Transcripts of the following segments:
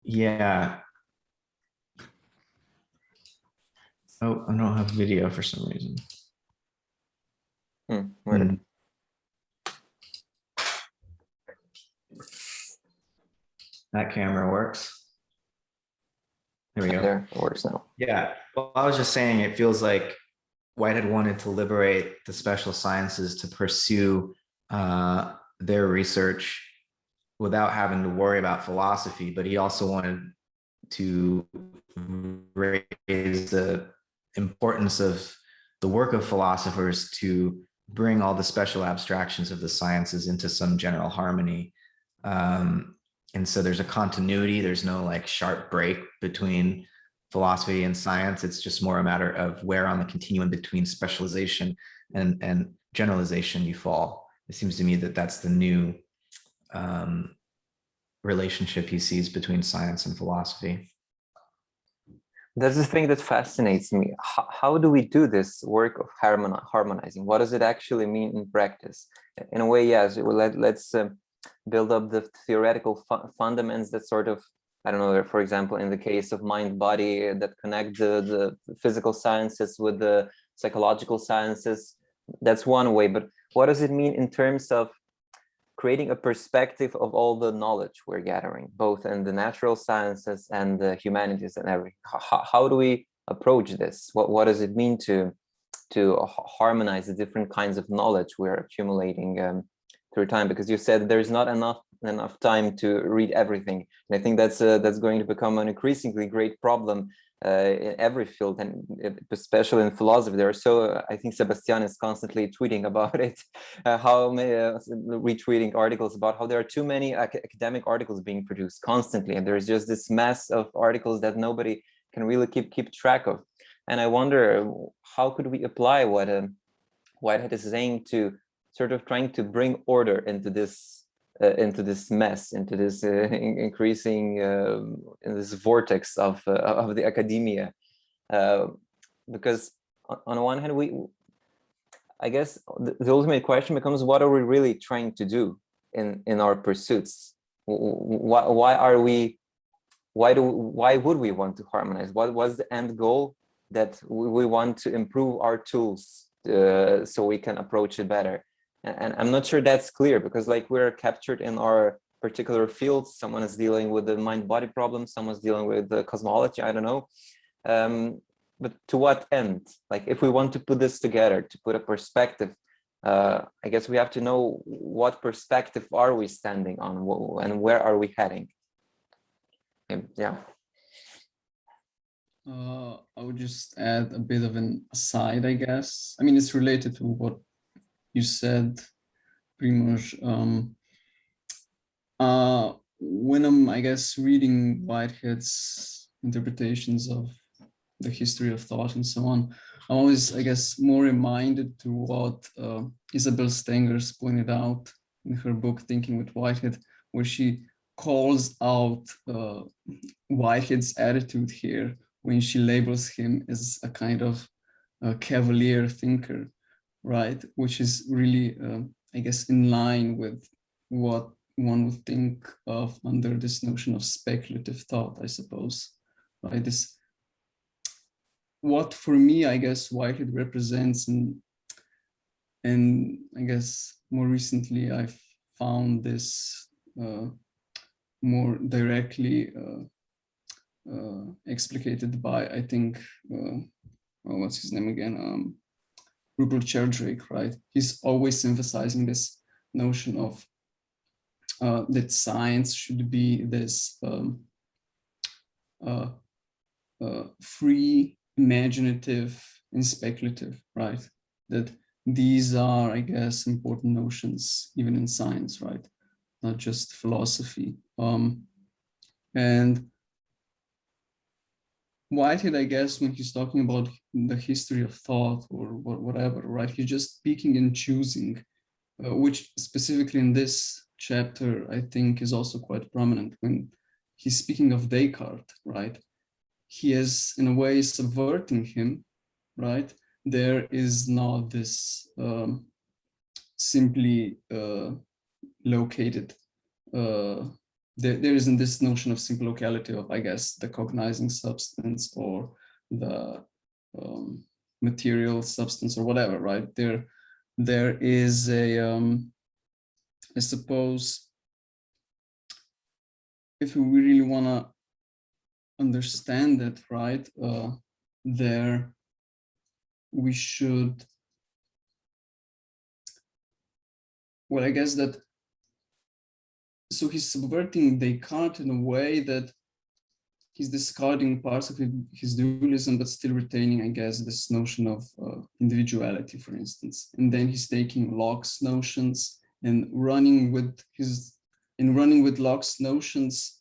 Yeah. Oh, I don't have video for some reason. Weird. That camera works. There we go. There, it works now. Yeah. Well, I was just saying, it feels like Whitehead wanted to liberate the special sciences to pursue their research without having to worry about philosophy, but he also wanted to raise the importance of the work of philosophers to bring all the special abstractions of the sciences into some general harmony. And so there's a continuity, there's no like sharp break between philosophy and science. It's just more a matter of where on the continuum between specialization and generalization you fall. It seems to me that that's the new relationship he sees between science and philosophy. That's the thing that fascinates me. How do we do this work of harmonizing? What does it actually mean in practice? In a way, yes, let's build up the theoretical fundaments that sort of, I don't know, for example, in the case of mind-body, that connect the physical sciences with the psychological sciences. That's one way, but what does it mean in terms of creating a perspective of all the knowledge we're gathering, both in the natural sciences and the humanities and everything? How do we approach this? What does it mean to harmonize the different kinds of knowledge we're accumulating through time? Because you said there's not enough time to read everything, and I think that's going to become an increasingly great problem in every field, and especially in philosophy. There are I think Sebastian is constantly tweeting about it, retweeting articles about how there are too many academic articles being produced constantly, and there's just this mass of articles that nobody can really keep track of. And I wonder, how could we apply what Whitehead is saying to sort of trying to bring order into this mess, into this increasing in this vortex of the academia, because on the one hand, I guess the ultimate question becomes, what are we really trying to do in our pursuits? Why would we want to harmonize? What was the end goal? That we want to improve our tools so we can approach it better. And I'm not sure that's clear, because like we're captured in our particular fields. Someone is dealing with the mind-body problem, someone's dealing with the cosmology, I don't know. But to what end? Like, if we want to put this together, to put a perspective, I guess we have to know what perspective are we standing on, and where are we heading? Yeah. I would just add a bit of an aside, I guess. I mean, it's related to what you said, Primož. When I'm, I guess, reading Whitehead's interpretations of the history of thought and so on, I'm always, I guess, more reminded to what Isabel Stengers pointed out in her book, Thinking with Whitehead, where she calls out Whitehead's attitude here when she labels him as a kind of cavalier thinker, right? Which is really, I guess, in line with what one would think of under this notion of speculative thought, I suppose, right? This, what for me, I guess, Whitehead represents, and I guess more recently I've found this more directly explicated by, I think, what's his name again? Rupert Sheldrake, right? He's always emphasizing this notion of that science should be this free, imaginative, and speculative, right? That these are, I guess, important notions even in science, right? Not just philosophy. And Whitehead, I guess, when he's talking about the history of thought or whatever, right? He's just picking and choosing, which specifically in this chapter, I think is also quite prominent when he's speaking of Descartes, right? He is in a way subverting him, right? There is not this simply located there isn't this notion of simple locality of, I guess, the cognizing substance or the material substance or whatever, right? There is I suppose, if we really want to understand it, right, there we should, well, I guess that, so he's subverting Descartes in a way that he's discarding parts of his dualism, but still retaining, I guess, this notion of individuality, for instance. And then he's taking Locke's notions and running with Locke's notions,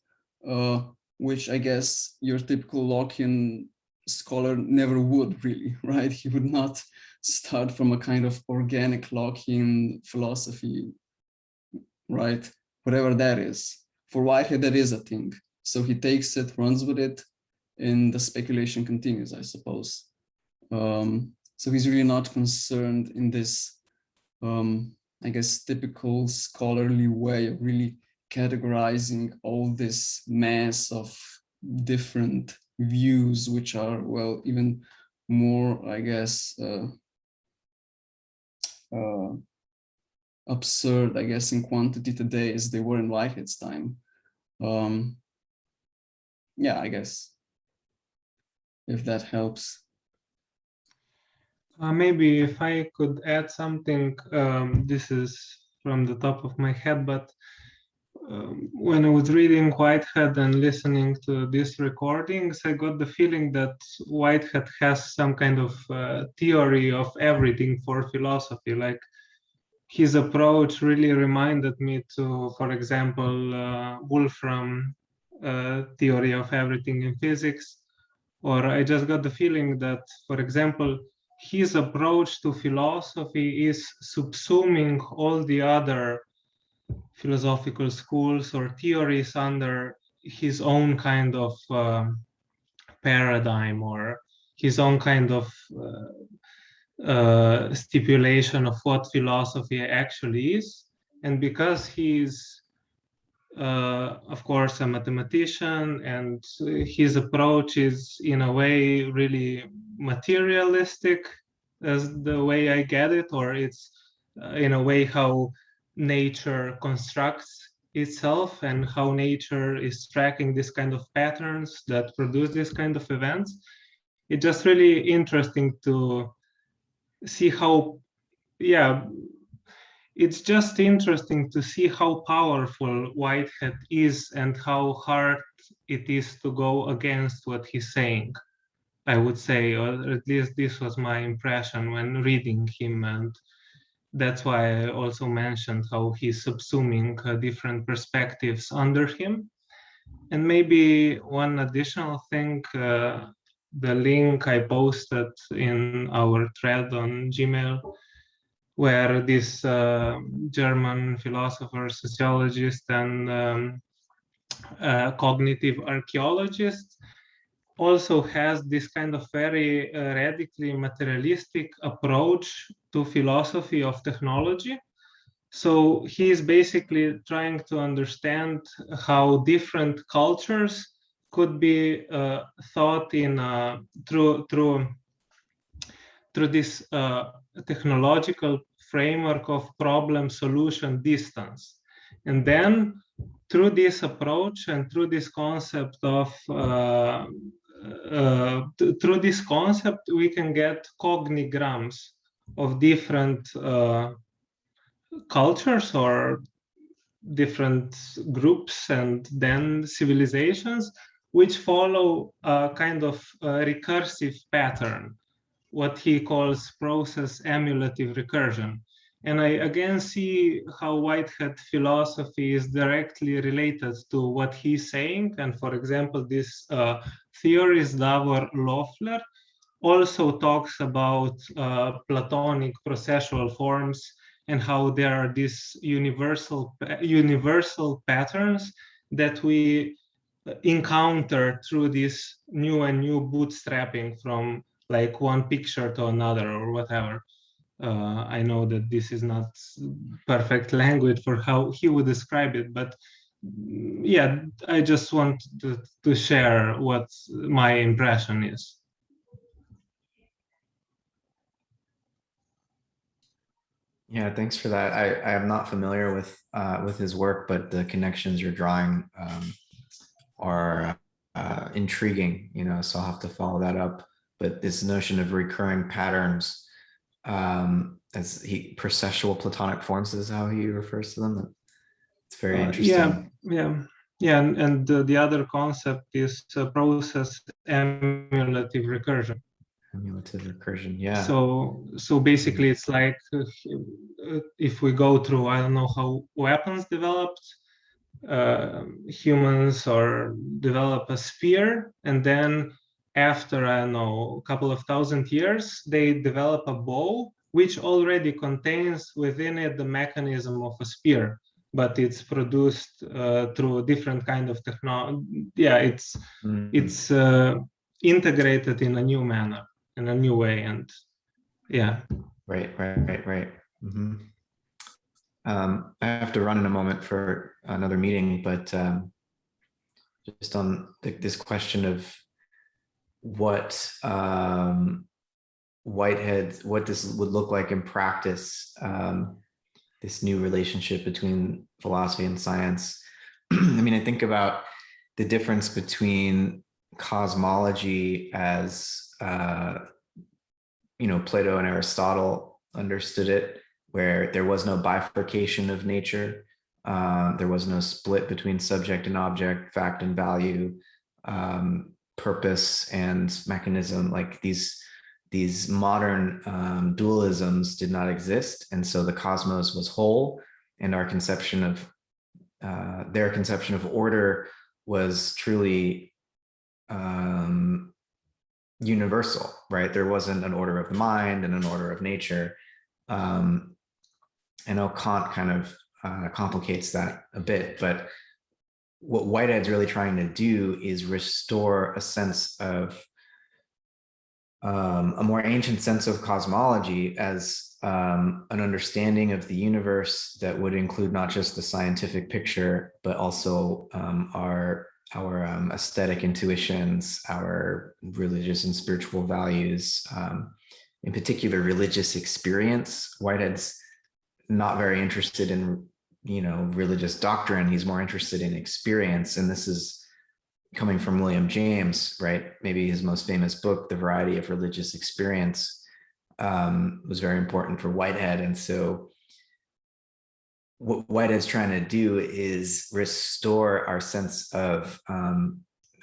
which I guess your typical Lockean scholar never would really, right? He would not start from a kind of organic Lockean philosophy, right? Whatever that is. For Whitehead, that is a thing. So he takes it, runs with it, and the speculation continues, I suppose. So he's really not concerned in this, I guess, typical scholarly way of really categorizing all this mass of different views, which are, well, even more, I guess, absurd, I guess, in quantity today as they were in Whitehead's time. Yeah, I guess, if that helps. Maybe if I could add something, this is from the top of my head, but when I was reading Whitehead and listening to these recordings, I got the feeling that Whitehead has some kind of theory of everything for philosophy. Like, his approach really reminded me to, for example, Wolfram theory of everything in physics. Or I just got the feeling that, for example, his approach to philosophy is subsuming all the other philosophical schools or theories under his own kind of paradigm, or his own kind of stipulation of what philosophy actually is. And because he's of course a mathematician, and his approach is in a way really materialistic, as the way I get it, or it's in a way how nature constructs itself and how nature is tracking this kind of patterns that produce this kind of events. It's just really interesting to see how, yeah, it's just interesting to see how powerful Whitehead is and how hard it is to go against what he's saying, I would say, or at least this was my impression when reading him. And that's why I also mentioned how he's subsuming different perspectives under him. And maybe one additional thing, the link I posted in our thread on Gmail, where this German philosopher, sociologist, and cognitive archaeologist also has this kind of very radically materialistic approach to philosophy of technology. So he's basically trying to understand how different cultures could be thought in through this technological framework of problem solution distance. And then through this approach and through this concept of through this concept, we can get cognigrams of different cultures or different groups and then civilizations, which follow a kind of recursive pattern, what he calls process emulative recursion. And I again see how Whitehead philosophy is directly related to what he's saying. And for example, this theorist Davor Loeffler also talks about Platonic processual forms and how there are these universal patterns that we encounter through this new and new bootstrapping from like one picture to another or whatever. I know that this is not perfect language for how he would describe it, but yeah, I just want to share what my impression is. Yeah, thanks for that. I am not familiar with his work, but the connections you're drawing are intriguing, you know, so I'll have to follow that up. But this notion of recurring patterns, as processual platonic forms is how he refers to them. It's very interesting. Yeah, and the other concept is process emulative recursion. Emulative recursion, yeah. So basically, it's like if we go through, I don't know how weapons developed, humans or develop a sphere, and then after, I don't know, a couple of thousand years, they develop a bow which already contains within it the mechanism of a spear, but it's produced through a different kind of technology. Yeah, it's integrated in a new manner, in a new way, and yeah. Right. Mm-hmm. I have to run in a moment for another meeting, but just on this question of what Whitehead, what this would look like in practice, this new relationship between philosophy and science. I mean, I think about the difference between cosmology as, you know, Plato and Aristotle understood it, where there was no bifurcation of nature. There was no split between subject and object, fact and value, purpose and mechanism. Like these modern dualisms did not exist. And so the cosmos was whole, and our conception of their conception of order was truly universal, right? There wasn't an order of the mind and an order of nature. I know Kant kind of complicates that a bit, but what Whitehead's really trying to do is restore a sense of a more ancient sense of cosmology as an understanding of the universe that would include not just the scientific picture, but also our aesthetic intuitions, our religious and spiritual values, in particular religious experience. Whitehead's not very interested in, you know, religious doctrine. He's more interested in experience, and this is coming from William James, right? Maybe his most famous book, The Variety of Religious Experience, was very important for Whitehead. And so what Whitehead's trying to do is restore our sense of, I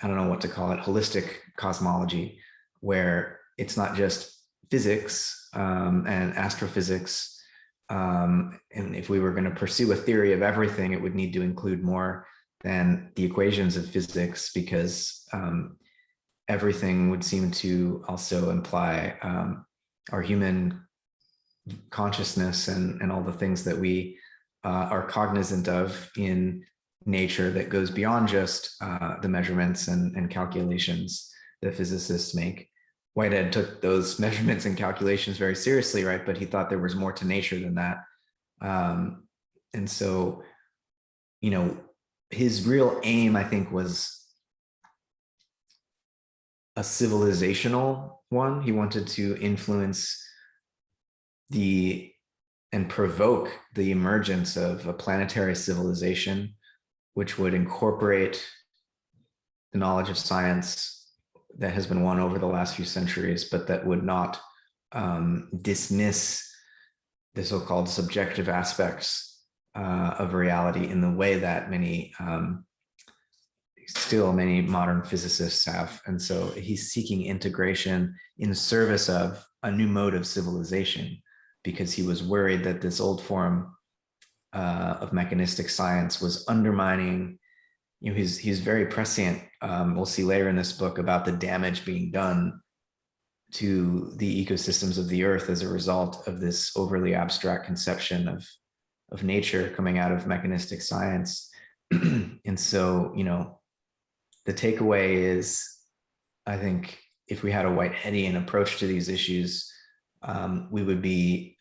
don't know what to call it, holistic cosmology, where it's not just physics and astrophysics. And if we were going to pursue a theory of everything, it would need to include more than the equations of physics, because everything would seem to also imply our human consciousness and all the things that we are cognizant of in nature that goes beyond just the measurements and calculations that physicists make. Whitehead took those measurements and calculations very seriously, right? But he thought there was more to nature than that. And so, you know, his real aim, I think, was a civilizational one. He wanted to influence and provoke the emergence of a planetary civilization, which would incorporate the knowledge of science that has been won over the last few centuries, but that would not dismiss the so-called subjective aspects of reality in the way that many modern physicists have. And so he's seeking integration in service of a new mode of civilization, because he was worried that this old form of mechanistic science was undermining, you know, he's very prescient. We'll see later in this book about the damage being done to the ecosystems of the earth as a result of this overly abstract conception of nature coming out of mechanistic science. And so, you know, the takeaway is, I think if we had a Whiteheadian approach to these issues, we would be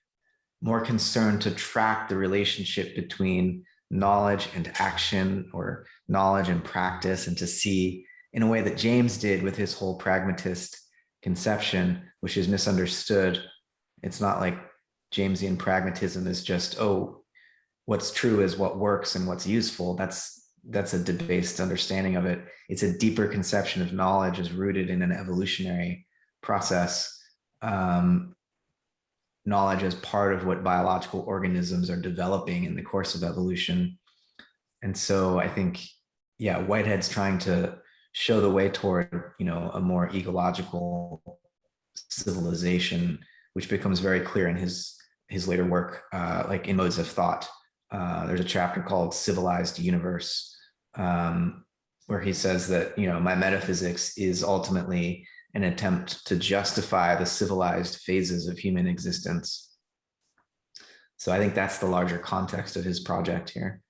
more concerned to track the relationship between knowledge and action, or knowledge and practice, and to see in a way that James did with his whole pragmatist conception, which is misunderstood. It's not like Jamesian pragmatism is just, oh, what's true is what works and what's useful. That's a debased understanding of it. It's a deeper conception of knowledge is rooted in an evolutionary process. Knowledge as part of what biological organisms are developing in the course of evolution. And so I think, yeah, Whitehead's trying to show the way toward, a more ecological civilization, which becomes very clear in his later work, like in Modes of Thought. There's a chapter called Civilized Universe, where he says that, my metaphysics is ultimately an attempt to justify the civilized phases of human existence. So I think that's the larger context of his project here.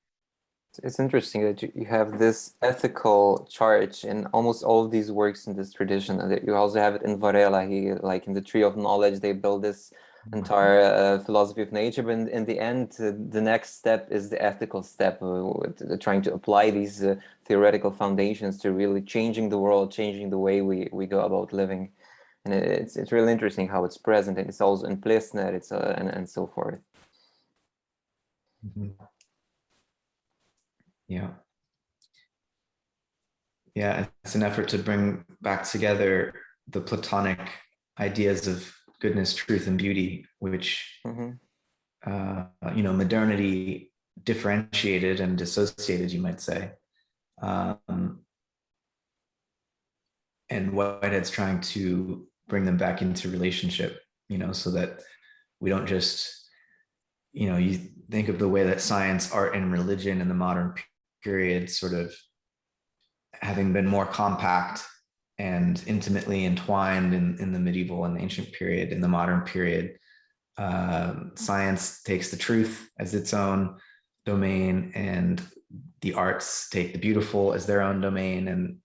It's interesting that you have this ethical charge in almost all of these works in this tradition, and that you also have it in Varela. Like in the Tree of Knowledge, they build this entire philosophy of nature, but in the end, the next step is the ethical step, trying to apply these theoretical foundations to really changing the world, changing the way we go about living. And it's really interesting how it's present, and it's also in Plessner, and so forth. Mm-hmm. Yeah, it's an effort to bring back together the Platonic ideas of goodness, truth, and beauty, which modernity differentiated and dissociated, you might say. And Whitehead's trying to bring them back into relationship, so that we don't just, you think of the way that science, art, and religion in the modern period sort of having been more compact and intimately entwined in the medieval and ancient period. In the modern period, science takes the truth as its own domain, and the arts take the beautiful as their own domain, and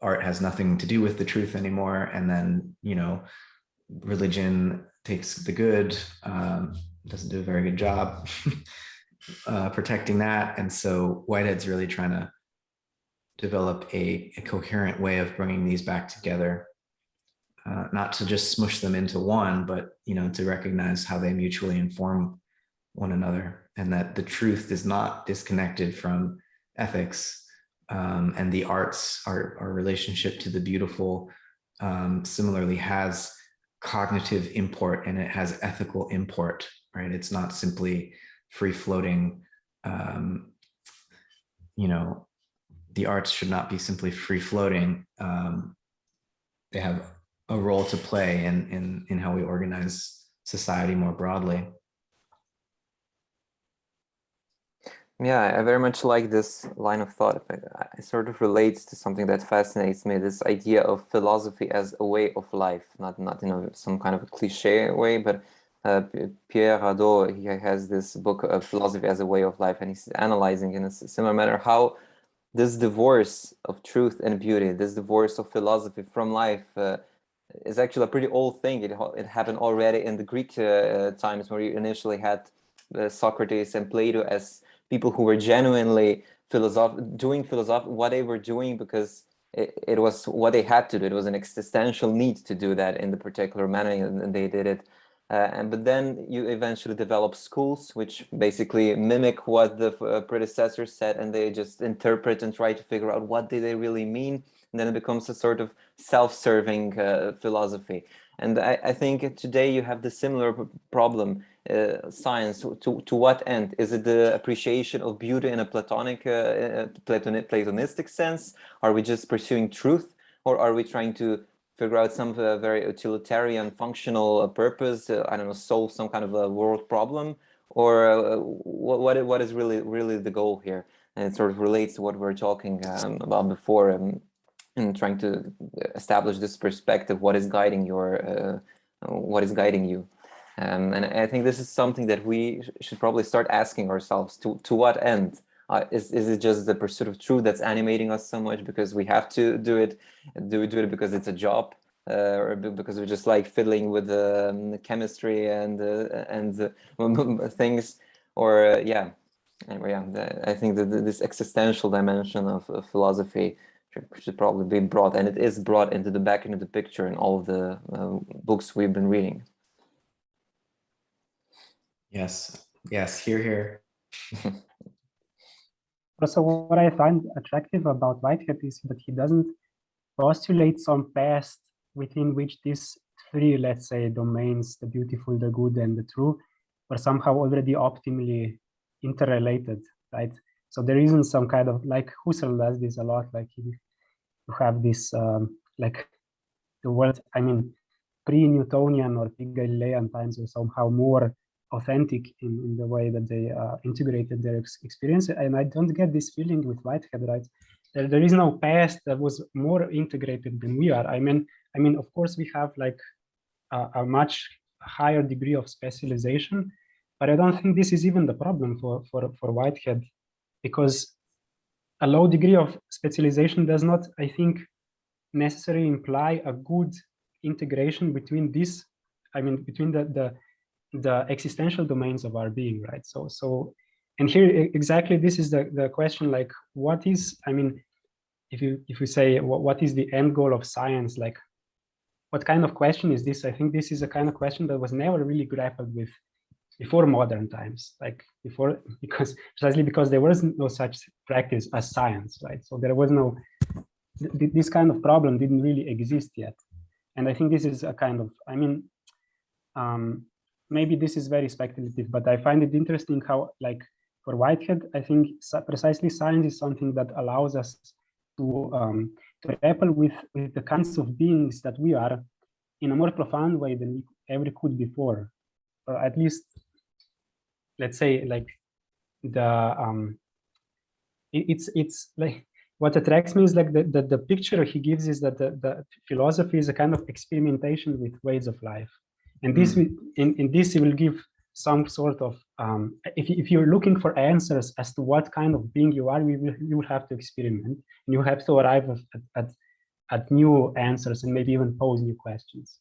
art has nothing to do with the truth anymore. And then, religion takes the good, doesn't do a very good job protecting that. And so Whitehead's really trying to develop a coherent way of bringing these back together, not to just smush them into one, but to recognize how they mutually inform one another, and that the truth is not disconnected from ethics, and the arts, our relationship to the beautiful, similarly has cognitive import and it has ethical import, right? It's not simply free floating. The arts should not be simply free floating. They have a role to play in how we organize society more broadly. Yeah, I very much like this line of thought. It sort of relates to something that fascinates me, this idea of philosophy as a way of life, not in some kind of a cliche way, but Pierre Hadot, he has this book of Philosophy as a Way of Life, and he's analyzing in a similar manner how this divorce of truth and beauty, this divorce of philosophy from life, is actually a pretty old thing. It happened already in the Greek times, where you initially had Socrates and Plato as people who were genuinely doing philosophy, what they were doing because it was what they had to do. It was an existential need to do that in the particular manner, and they did it. But then you eventually develop schools which basically mimic what the predecessors said, and they just interpret and try to figure out what did they really mean. And then it becomes a sort of self-serving philosophy. And I think today you have the similar problem. Science, to what end? Is it the appreciation of beauty in a Platonic, Platonistic sense? Are we just pursuing truth, or are we trying to figure out some very utilitarian, functional purpose? I don't know, solve some kind of a world problem, or what is really the goal here? And it sort of relates to what we were talking about before, and trying to establish this perspective. What is guiding you? And I think this is something that we should probably start asking ourselves: to what end? Is it just the pursuit of truth that's animating us so much because we have to do it? Do we do it because it's a job, or because we just like fiddling with chemistry and things? Or yeah, Anyway, I think that this existential dimension of philosophy should probably be brought, and it is brought into the picture in all of the books we've been reading. Yes, hear, hear. Also, what I find attractive about Whitehead is that he doesn't postulate some past within which these three, let's say, domains, the beautiful, the good, and the true, are somehow already optimally interrelated, right? So there isn't some kind of, like Husserl does this a lot, like you have this, like the world, I mean, pre-Newtonian or pre-Galilean times were somehow more authentic in the way that they integrated their experience. And I don't get this feeling with Whitehead, right? There is no past that was more integrated than we are. I mean, of course, we have like a much higher degree of specialization, but I don't think this is even the problem for Whitehead, because a low degree of specialization does not, I think, necessarily imply a good integration between this, I mean, between the existential domains of our being, right? So, and here exactly this is the question, like, what is, I mean, if you say what is the end goal of science, like, what kind of question is this? I think this is a kind of question that was never really grappled with before modern times, like before, because precisely because there was no such practice as science, right? So there was no, this kind of problem didn't really exist yet. And I think this is a kind of, I mean, maybe this is very speculative, but I find it interesting how, like, for Whitehead, I think precisely science is something that allows us to grapple with the kinds of beings that we are in a more profound way than we ever could before, or at least, let's say, like it's like, what attracts me is like the picture he gives is that the philosophy is a kind of experimentation with ways of life, and this in this it will give some sort of if you're looking for answers as to what kind of being you are, you will have to experiment, and you have to arrive at new answers and maybe even pose new questions,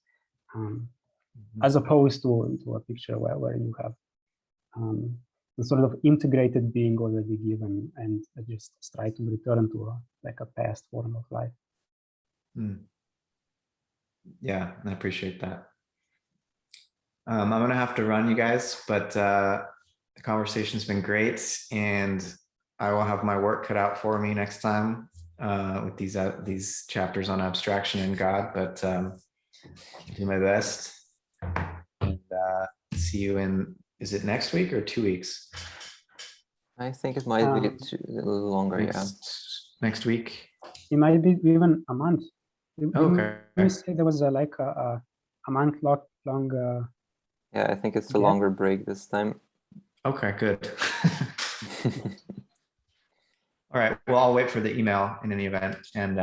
as opposed to a picture where you have the sort of integrated being already given and just try to return to like a past form of life. Yeah, I appreciate that. I'm gonna have to run, you guys, but the conversation's been great, and I will have my work cut out for me next time with these chapters on abstraction and God, but I'll do my best. And see you in, is it next week or 2 weeks? I think it might be a little longer, next week. It might be even a month. Okay. You say there was like a month long. Yeah, I think it's a longer break this time. Okay, good. All right. Well, I'll wait for the email in any event, and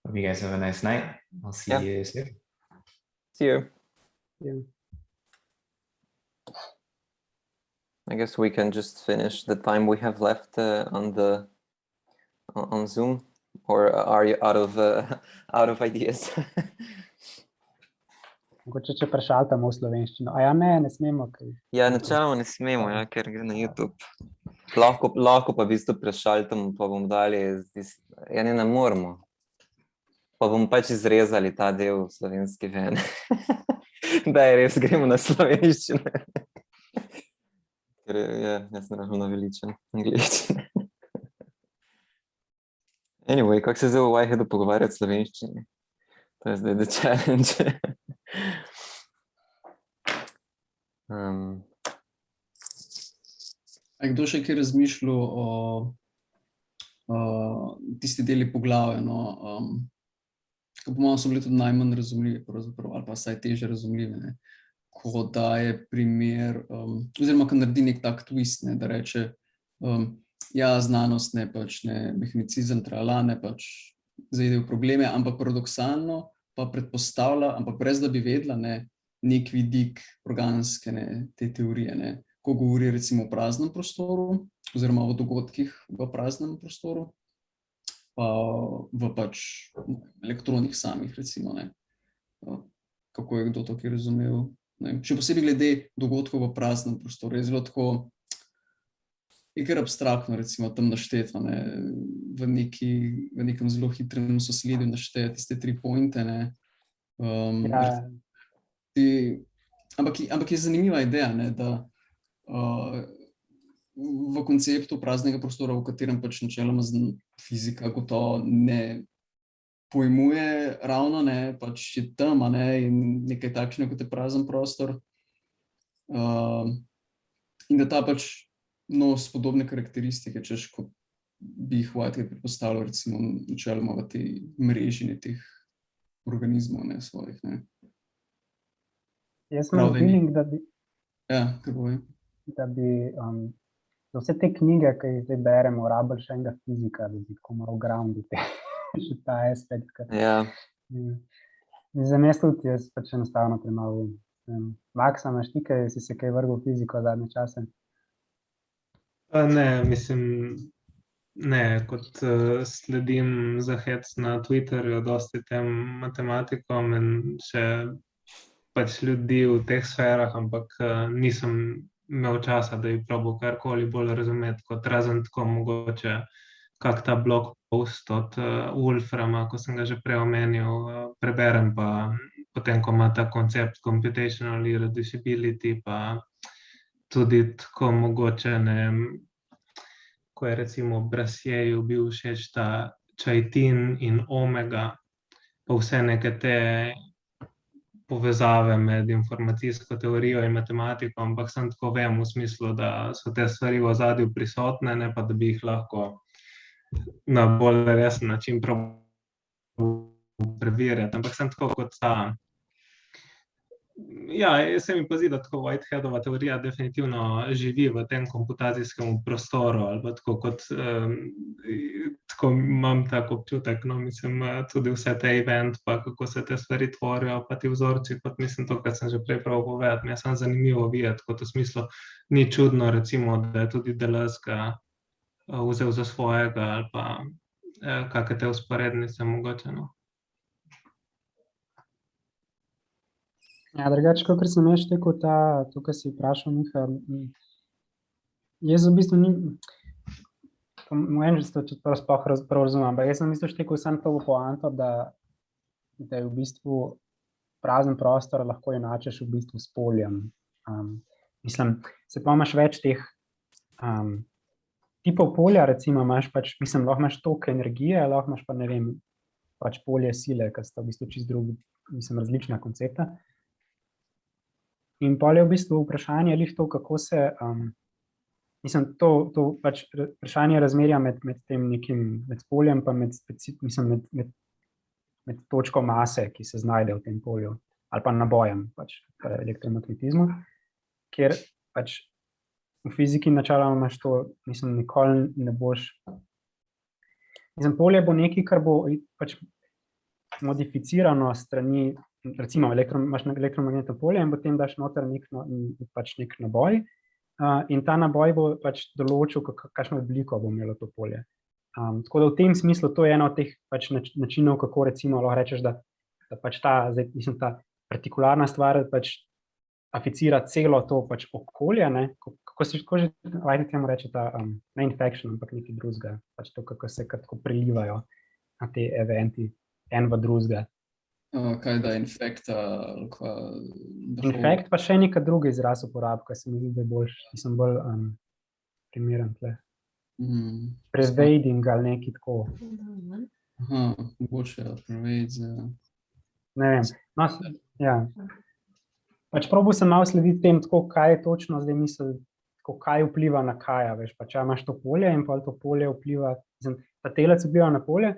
hope you guys have a nice night. I'll see you soon. See you. Yeah. I guess we can just finish the time we have left on Zoom, or are you out of ideas? Mogoče če prešaltamo v slovenščino. A ja, ne smemo. Ja, načeloma ne smemo, ja, ker gre na YouTube. Lahko pa v bistvu prešaltamo, pa bomo dali, ja ne moramo. Pa bomo pač izrezali ta del slovenski ven. Da je res, gremo na slovenščino. Ker jaz ne ražem naveličen angliščine. Anyway, kako se zdaj v Whiteheadu pogovarjati slovenščini? To je zdaj the challenge. Kdo še kaj razmišljal o tisti deli poglavja, ko po mojem so bili tudi najmanj razumljivi, pravzaprav, ali pa vsaj teže razumljivi, ne? Ko daje primer, oziroma ko naredi nek tak twist, ne, da reče, ja, znanost ne, pač ne, mehanicizem, tralala, ne, pač zaide v probleme, ampak paradoksalno pa predpostavlja, ampak brez da bi vedela, ne, nek vidik organske, ne, te teorije, ne, ko govori recimo o praznem prostoru, oziroma o dogodkih v praznem prostoru, pa v pač elektronih samih, recimo, ne, kako je kdo to kaj razumel. Še posebej glede dogodkov v praznem prostoru, je zelo tako, je kar abstraktno, recimo tam našteto, ne, v nekem zelo hitrem sosledju našteje tiste 3 pointe, ne. Ja, Ampak je zanimiva ideja, ne, da v konceptu praznega prostora, v katerem pač načeloma fizika gotovo ne pojmuje ravno, ne, pač je tema, ne, in nekaj takšnega, kot je prazen prostor. In da ta pač nosi podobne karakteristike, češ, kot bi jih Whitehead predpostavljal, recimo, načeloma v tej mreži teh organizmov, ne, svojih, ne. jaz imam feeling, Ja, kaj bo je? da bi za vse te knjige, ki jih zdaj beremo, rabili še enega fizika, da bi tako malo grounditi še ta aspekt. Ja, Za me tudi jaz pač enostavno premalo vem. Maksa, imaš ti kaj, si se kaj vrgel v fiziko zadnje čase? Ne, mislim, ne, kot sledim za hec na Twitterju dosti tem matematikom in še pač ljudi v teh sferah, ampak nisem imel časa, da bi probal karkoli bolj razumeti, kot razen tako mogoče kak ta blog post od Wolframa, ko sem ga že prej omenil, preberem pa potem, ko ima ta koncept computational irreducibility, pa tudi tako mogoče, ne vem, ko je recimo Brasieju bil všeč ta čajtin in omega, pa vse neke te povezave med informacijsko teorijo in matematiko, ampak sem tako vem v smislu, da so te stvari v ozadju prisotne, ne pa da bi jih lahko na bolj resen način preverjati, ampak sem tako kot ta. Ja, se mi pa zdi, da tako Whiteheadova teorija definitivno živi v tem komputacijskem prostoru, ali pa tako kot tako imam tak občutek, no, mislim, tudi vse te event, pa kako se te stvari tvorijo, pa ti vzorci, kot mislim to, kar sem že prej prav povedal, mi je samo zanimivo videti, kot v smislu, ni čudno, recimo, da je tudi Deleuze vzel za svojega, ali pa kakšne te usporednice mogoče, no. Ja, drugače, kakor sem jaz tekel to, kar si vprašal, Miha, jaz v bistvu mojem, da to sploh prav razumem, ampak jaz sem v bistvu štekel samo to poanto, da je v bistvu prazen prostor lahko enačiš v bistvu s poljem. Mislim, se pa imaš več teh tipov polja, recimo imaš pač, mislim, lahko imaš toliko energije, lahko imaš pa, ne vem, pač polje sile, ker sta v bistvu čisto drugi, mislim, različna koncepta. In pol je v bistvu vprašanje lih to, kako se, mislim, to pač vprašanje razmerja med tem nekim, med poljem pa med točko mase, ki se znajde v tem polju, ali pa nabojem, pač elektromagnetizmu, kjer pač v fiziki načeloma imaš to, mislim, nikoli ne boš, mislim, polje bo nekaj, kar bo pač modificirano strani, recimo imaš elektromagnetno polje in potem daš noter nek naboj in ta naboj bo pač določil, kakšno obliko bo imelo to polje. Tako da v tem smislu to je ena od teh pač načinov, kako recimo lahko rečeš, da pač ta partikularna stvar pač aficira celo to pač okolje, ne, kako že Whitehead temu reče ta, ne infection, ampak nekaj drugega, pač to, kako se tako prelivajo na te eventi, en v drugega. Kaj da infekta? Infekt pa še nekaj drugi izraz uporab, ki se mi zdi, da je boljš, mislim, bolj primeren tle. Pervading ali nekaj tako. Aha, mogoče pervade. Ne vem, no, ja. Pač probal sem malo slediti tem, tako kaj je točno zdaj misel, tako kaj vpliva na kaj, veš, pač imaš to polje in pa to polje vpliva, ta telec vpliva na polje,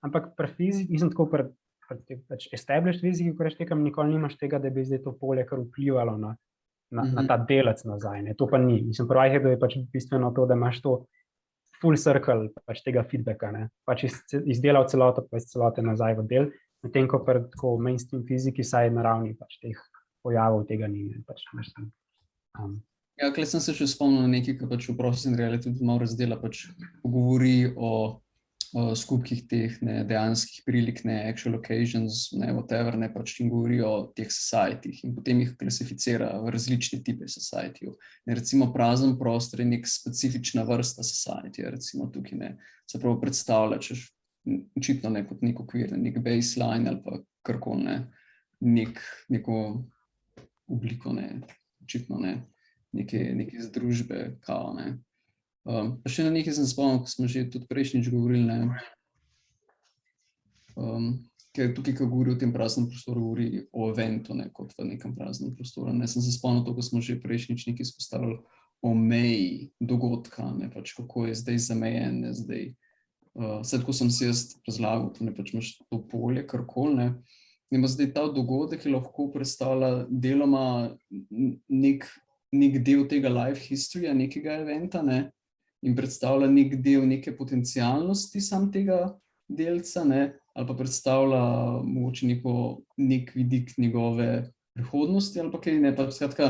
ampak pri fiziki, nisem tako pač established fiziki, ko rečem, nikoli nimaš tega, da bi zdaj to polje kar vplivalo na ta delec nazaj, ne, to pa ni. Mislim, pri Whiteheadu je pač bistveno to, da imaš to full circle pač tega feedbacka, ne, pač izdelal celoto, pa iz celote nazaj v del, medtem ko pri tako mainstream fiziki saj na ravni pač teh pojavov tega ni, pač mislim. Ja, klej sem se še spomnil na nekaj, ki pač v processing reality tudi malo razdela, pač govori o skupkih teh dejanskih prilik, actual occasions, whatever, pač jim govorijo o teh societyjih in potem jih klasificira v različne tipe societyjev. Recimo prazen prostor je nek specifična vrsta society, recimo tukaj se prav predstavlja, češ očitno kot nek okvir, nek baseline ali pa karkoli, neko obliko, očitno neke združbe, kao, pa še na nekaj sem spomnil, ko smo že tudi prejšnjič govorili, ker tukaj, ko govori o tem praznem prostoru, govori o eventu, kot v nekem praznem prostoru. Sem se spomnil to, ko smo že prejšnjič nekaj izpostavili o meji dogodka, pač kako je zdaj zamejen, zdaj. Vse tako sem si jaz razlagal, pač imaš to polje, karkoli, in zdaj ta dogodek je lahko predstavlja deloma nek del tega life historyja, nekega eventa, in predstavlja nek del neke potencialnosti sam tega delca, ali pa predstavlja mogoče nek vidik njegove prihodnosti, ali pa kaj, pa skratka,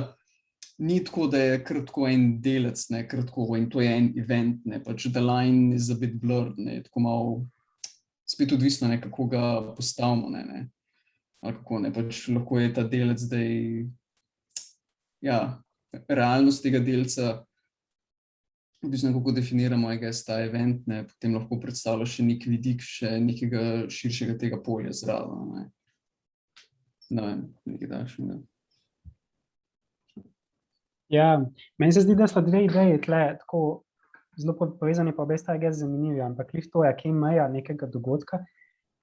ni tako, da je kratko en delec, kratko, in to je en event, pač the line is a bit blurred, tako malo spet odvisno, kako ga postavimo, ali kako, pač lahko je ta delec zdaj, ja, realnost tega delca, odvisno, kako definiramo, ta event, potem lahko predstavlja še nek vidik, še nekega širšega tega polja zraven, nekaj takšnega. Ja, meni se zdi, da so dve ideji tle tako zelo povezani, pa obe sta zanimivi, ampak glih to je, kje je meja nekega dogodka.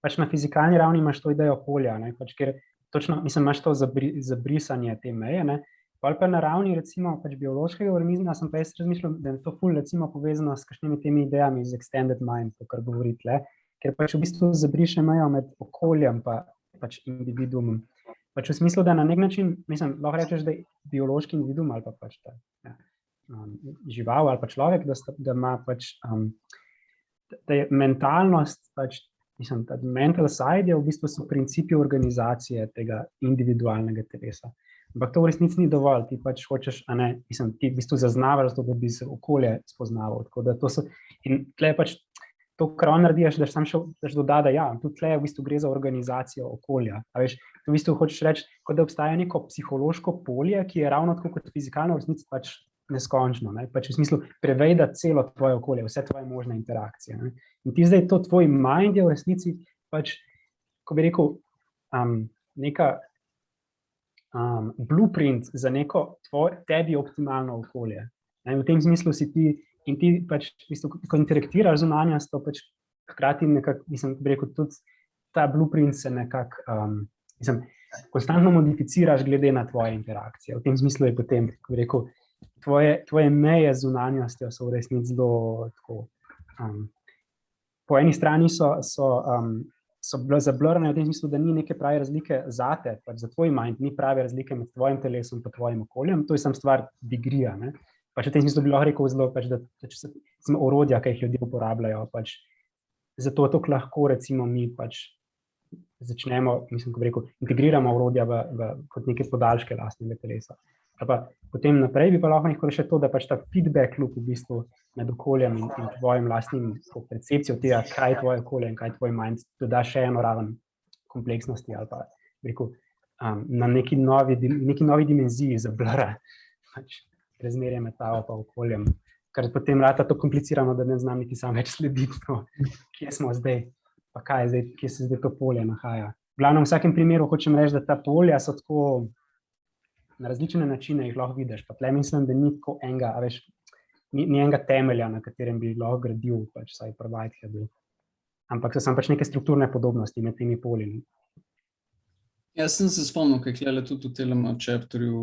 Pač na fizikalni ravni imaš to idejo polja, pač ker točno, mislim, imaš to zabrisanje te meje, ali pa na ravni, recimo, pač biološkega organizma, sem pa jaz razmišljal, da je to ful, recimo, povezano s kakšnimi temi idejami iz extended mind, to, kar govori tle, ker pač v bistvu zabriše mejo med okoljem pa pač individuumom. Pač v smislu, da na nek način, mislim, lahko rečeš, da je biološki individuum ali pa pač ta žival ali pa človek, da ima pač, da je mentalnost, pač, mislim, da mental side je v bistvu so principi organizacije tega individualnega telesa. Ampak to v resnici ni dovolj, ti pač hočeš, mislim, ti v bistvu zaznavaš zato, da bi se okolje spoznaval, tako da to so, in tle pač to, kar on narediš, da sam še doda, da ja, tudi tle v bistvu gre za organizacijo okolja, a veš, v bistvu hočeš reči, kot da obstaja neko psihološko polje, ki je ravno tako kot fizikalno v resnici pač neskončno, pač v smislu prevejda celo tvoje okolje, vse tvoje možne interakcije, in ti zdaj to tvoj mind je v resnici pač, ko bi rekel, neka blueprint za neko tebi optimalno okolje. V tem smislu si ti, in ti pač, ko interaktiraš z zunanjostjo, pač hkrati nekako, mislim, bi rekel, tudi ta blueprint se nekako, mislim, konstantno modificiraš glede na tvoje interakcije. V tem smislu je potem, ko bi rekel, tvoje meje z zunanjostjo so v resnici zelo tako, po eni strani so zablurane v tem smislu, da ni neke prave razlike zate, pač za tvoj mind, ni prave razlike med tvojim telesom in tvojim okoljem, to je samo stvar degrija, Pač v tem smislu bi lahko rekel zelo, pač, da smo orodja, ki jih ljudje uporabljajo, pač zato tako lahko recimo mi pač začnemo, mislim, ko bi rekel, integriramo orodja kot neke podaljške lastnega telesa. Pa potem naprej bi pa lahko nekako še to, da pač ta feedback loop v bistvu med okoljem in tvojim lastnim percepcijo tega, kaj je tvoje okolje in kaj je tvoj mind, doda še eno raven kompleksnosti ali pa, rekel, na neki novi dimenziji zablura pač razmerje med tavo pa okoljem, kar potem rata to komplicirano, da ne znam niti sam več slediti, kje smo zdaj, pa kaj je zdaj, kje se zdaj to polje nahaja. V glavnem, v vsakem primeru hočem reči, da ta polja so tako na različne načine jih lahko vidiš, pa tle mislim, da ni tako enega, a veš, ni enega temelja, na katerem bi lahko gradil, pač saj pri Whiteheadu, ampak so samo pač neke strukturne podobnosti med temi polji. Jaz sem se spomnil, kaj je tudi v tem chapterju,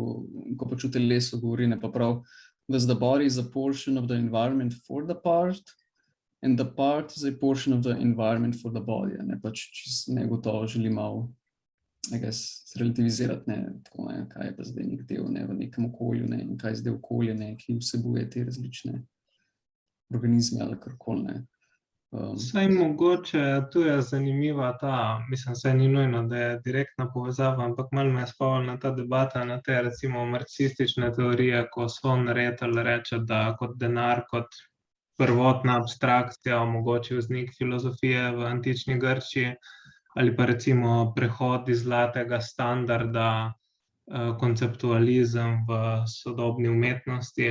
ko pač v telesu govori, pa prav, that the body is a portion of the environment for the part, and the part is a portion of the environment for the body. Pač čisto negotovo želi malo, relativizirati, tako, kaj je pa zdaj nek del v nekem okolju, in kaj je zdaj okolje, ki vsebuje te različne organizme ali karkoli. Saj mogoče tu je zanimiva ta, mislim, saj ni nujno, da je direktna povezava, ampak malo me je spomnila ta debata na te recimo marksistične teorije, ko Son Retel reče, da kot denar, kot prvotna abstrakcija omogočil vznik filozofije v antični Grčiji, ali pa recimo prehod iz zlatega standarda, konceptualizem v sodobni umetnosti,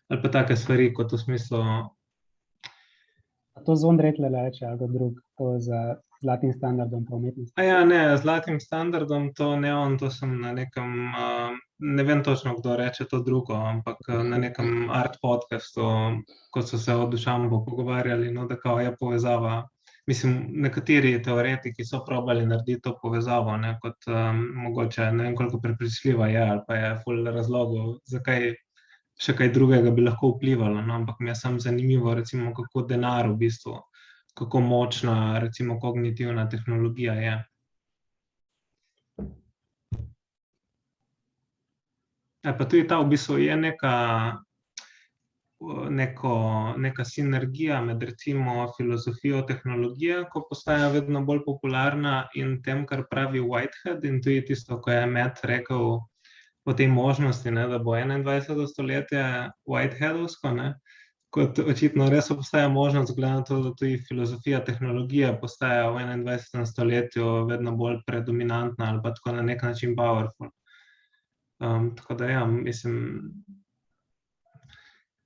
ali pa take stvari kot v smislu. To zvon rekle reče, ali drug, to za zlatim standardom pa umetnosti. Ja, ne, zlatim standardom to ne on, to sem na nekem, ne vem točno, kdo reče to drugo, ampak na nekem art podcastu, ko so se o Dušambu pogovarjali, no, da kao je povezava. Mislim, nekateri teoretiki so probali narediti to povezavo, ne, kot mogoče, ne vem, koliko prepričljiva je, ali pa je ful razlogov, zakaj še kaj drugega bi lahko vplivalo, no, ampak mi je samo zanimivo, recimo, kako denar v bistvu, kako močna, recimo, kognitivna tehnologija je. Pa tudi ta v bistvu je neka sinergija med recimo filozofijo tehnologije, ko postaja vedno bolj popularna, in tem, kar pravi Whitehead, in tudi tisto, ko je Matt rekel o tej možnosti, ne, da bo 21. stoletje Whiteheadovsko, ne, kot očitno res obstaja možnost, glede na to, da tudi filozofija tehnologije postaja v 21. stoletju vedno bolj predominantna ali pa tako na nek način powerful. Tako da ja, mislim,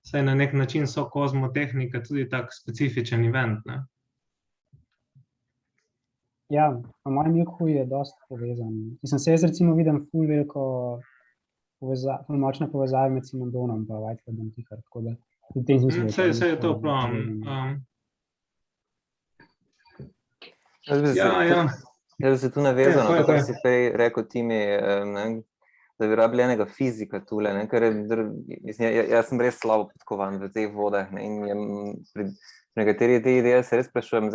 saj na nek način so kozmotehnike tudi tak specifičen event, ne. Ja, po mojem viku je dosti povezan. Mislim, se jaz recimo vidim ful veliko ful močne povezave med Simondonom pa Whiteheadom tihar, tako da v tem smislu Saj je to prav. Jaz bi se tu navezal na to, tako kar je. si prej rekel, Timi, da bi rabili enega fizika tule, ne, ker jaz sem res slabo podkovan v teh vodah, ne, in pri nekaterih te ideje se res sprašujem,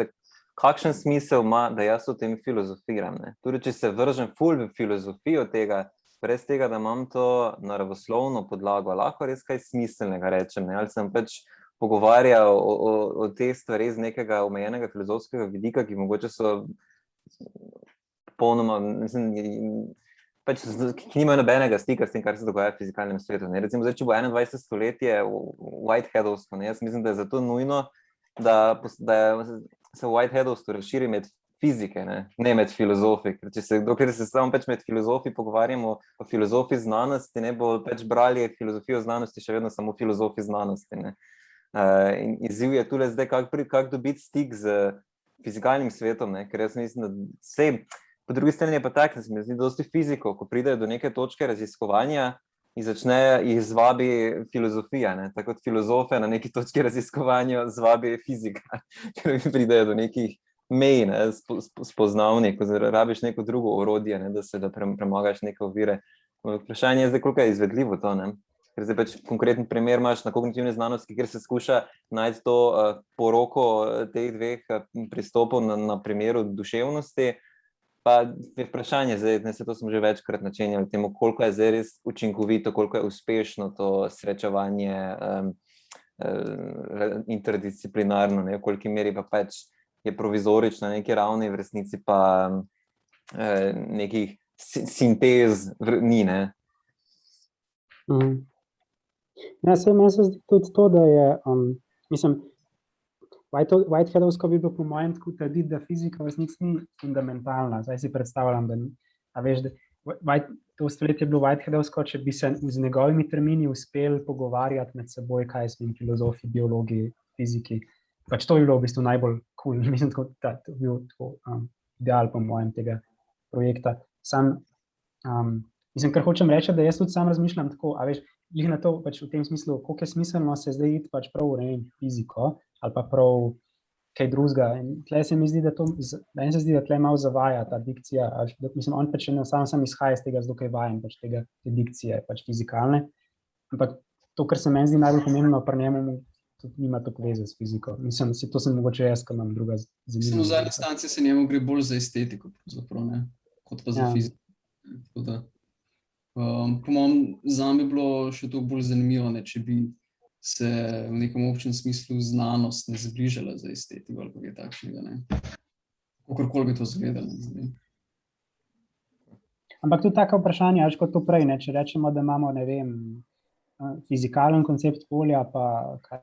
kakšen smisel ima, da jaz o tem filozofiram, ne. Tudi če se vržem ful v filozofijo tega, brez tega, da imam to naravoslovno podlago, lahko res kaj smiselnega rečem, ne, ali sem pač pogovarjal o teh stvari z nekega omejenega filozofskega vidika, ki mogoče so popolnoma, mislim, pač, ki nimajo nobenega stika s tem, kar se dogaja v fizikalnem svetu, ne. Recimo, zdaj, če bo 21. stoletje Whiteheadovsko, ne, jaz mislim, da je zato nujno, da se Whiteheadovstvo razširi med fizike, ne med filozofi, ker dokler se samo pač med filozofi pogovarjamo o filozofiji znanosti, ne, bo pač brali filozofijo znanosti še vedno samo filozofi znanosti, ne. In izziv je tule zdaj, kako dobiti stik z fizikalnim svetom, ne, ker jaz mislim, da vse, po drugi strani je pa tak, da se mi zdi dosti fizikov, ko pridejo do neke točke raziskovanja in jih zvabi filozofija, ne, tako kot filozofe na neki točki raziskovanja zvabi fizika, ker pridejo do nekih mej, ne, spoznavnih, ko rabiš neko drugo orodje, ne, da premagaš neke ovire. Vprašanje je zdaj, koliko je izvedljivo to, ne, ker zdaj pač konkreten primer imaš na kognitivni znanosti, kjer se skuša najti to poroko teh dveh pristopov na primeru duševnosti, pa je vprašanje zdaj, ne, se to smo že večkrat načenjali temu, koliko je zdaj res učinkovito, koliko je uspešno to srečevanje interdisciplinarno, ne, v koliki meri pa pač je provizorično na neki ravni, v resnici pa nekih sintez ni, ne. Ja, se meni se zdi tudi to, da je, mislim, Whiteheadovsko bi bilo po mojem tako trditi, da fizika v resnici ni fundamentalna. Zdaj si predstavljam, da, a veš, da to stoletje je bilo Whiteheadovsko, če bi se z njegovimi termini uspeli pogovarjati med seboj, kaj smo filozofi, biologi, fiziki. Pač to bi bilo v bistvu najbolj cool, mislim, da to bi bil ideal po mojem tega projekta. Mislim, kar hočem reči, da jaz tudi sam razmišljam tako, a veš, glih na to, pač v tem smislu, koliko je smiselno se zdaj iti pač prav v fiziko, ali pa prav kaj drugega. In tle se mi zdi, da meni se zdi, da tle malo zavaja ta dikcija, mislim, on pač sam izhaja iz tega, dokaj vajen pač te dikcije, pač fizikalne, ampak to, kar se meni zdi najbolj pomembno pri njemu, tudi nima tako veze s fiziko. Mislim, to sem mogoče jaz, ko imam druga zanimiva. V zadnji instanci se njemu gre bolj za estetiko, ne, kot pa za fiziko. Tako da, po mojem, zame bi bilo še to bolj zanimivo, ne, če bi se v nekem občem smislu znanost ne zbližala za estetiko ali kaj takšnega, ne. Kakorkoli bi to izgledalo. Ampak tudi taka vprašanja, kot to prej, ne, če rečemo, da imamo, ne vem, fizikalen koncept polja, pa kaj